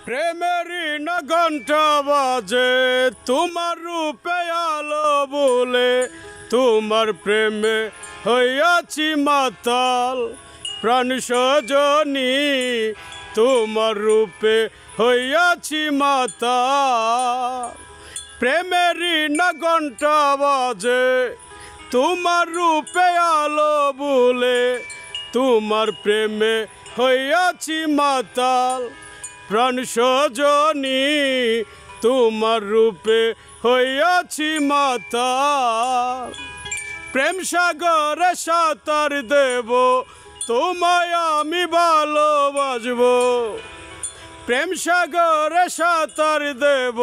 প্রেমেরই না ঘন্টা বাজে তোমার রূপে আলো বলে, তোমার প্রেমে হইয়াছি মাতাল প্রাণ সজনী, তোমার রূপে হইয়াছি মাতাল। প্রেমেরই না ঘন্টা বাজে তোমার রূপে আলো বলে, তোমার প্রেমে হইয়াছি মাতাল প্রাণ সজনী, তোমার রূপে হইয়াছি মাতাল। প্রেম সাগরে সাঁতার দেব তোমায় আমি ভালোবাসব, প্রেম সাগরে সাঁতার দেব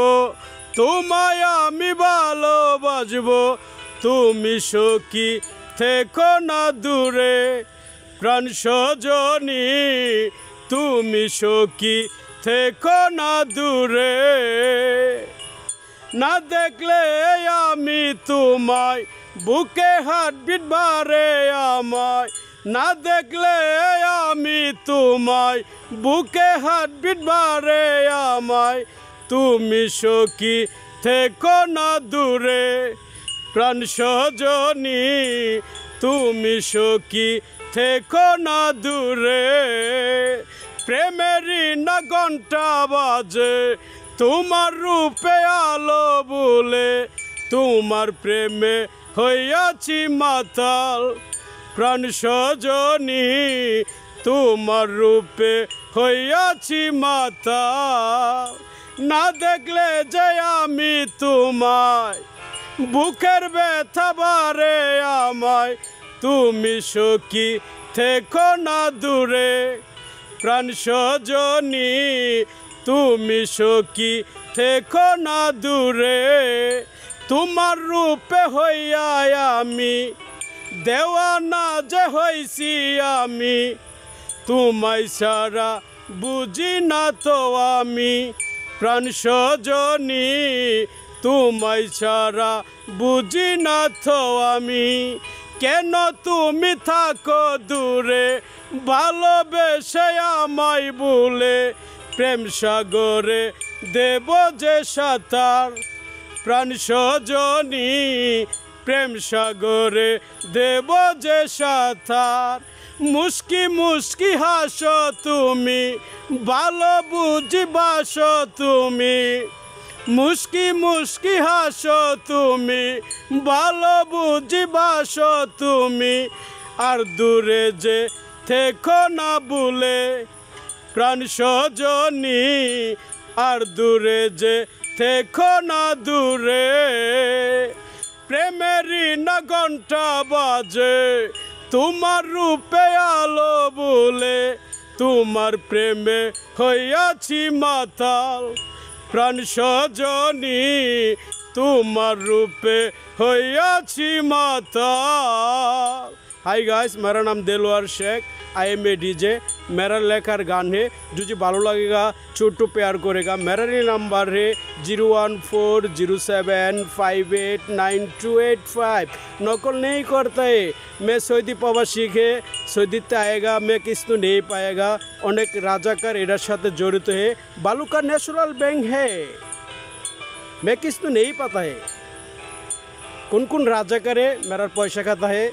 তোমায় আমি ভালোবাসব। তুমি সখী থেকো না দূরে প্রাণ সজনী, তুমি সখী থেকো না দূরে। না দেখলে আমি তোমায় বুকে হার্টবিট বাড়ে আমায়, না দেখলে আমি তোমায় বুকে হার্টবিট বাড়ে আমায়। তুমি সখী থেকো না দূরে প্রাণ সজনী, তুমি সখী থেকো না দূরে। প্রেমেরই না ঘন্টা বাজে তোমার রূপে আলো বলে, তোমার প্রেমে হইয়াছি মাতাল প্রাণ সজনী, তোমার রূপে হইয়াছি মাতাল। না দেখলে যে আমি তোমায় বুকের ব্যথা বাড়ে আমায়, তুমি সখী থেকো না দূরে প্রাণ সজনী, তুমি সখী থেকো না দূরে। তোমার রূপে হইয়া আমি দেওয়ানা যে হইছি আমি, তোমায় ছাড়া বুঝি না তো আমি প্রাণ সজনী, তোমায় ছাড়া বুঝি না তো আমি। কেন তুমি থাকো দূরে ভালোবেসে আমায় বলে, প্রেম সাগরে দেব যে সাঁতার প্রাণ সজনী, প্রেম সাগরে দেব যে সাঁতার। মুস্কি মুস্কি হাসো তুমি ভালো বুঝি বাসো তুমি, মুস্কি মুস্কি হাসো তুমি ভালো বুঝি বাসো তুমি। আর দূরে যে থেকো না বলে প্রাণ সজনী, আর দূরে যে থেকো না দূরে। প্রেমেরই না ঘন্টা বাজে তোমার রূপে আলো বলে, তোমার প্রেমে হইয়াছি মাতাল প্রাণ সজনী, তোমার रूपे होयाची माता। हाय गाइस, मेरा नाम Dilwar Sheikh, I am a DJ. मेरा लेकर गान है, जो जी भालो लगेगा छोटू प्यार करेगा। मेरा नंबर है 01407589285। नकल नहीं करता है, मैं सऊदी प्रवासी है, सऊदी आएगा मैं किस्तु नहीं पाएगा। अनेक राजाकार एडार साथे जड़ित है। बालूका नेशनल बैंक है, मैं किस्तु नहीं पता है कौन कौन राजाकारे मेरा पैसा खाता है।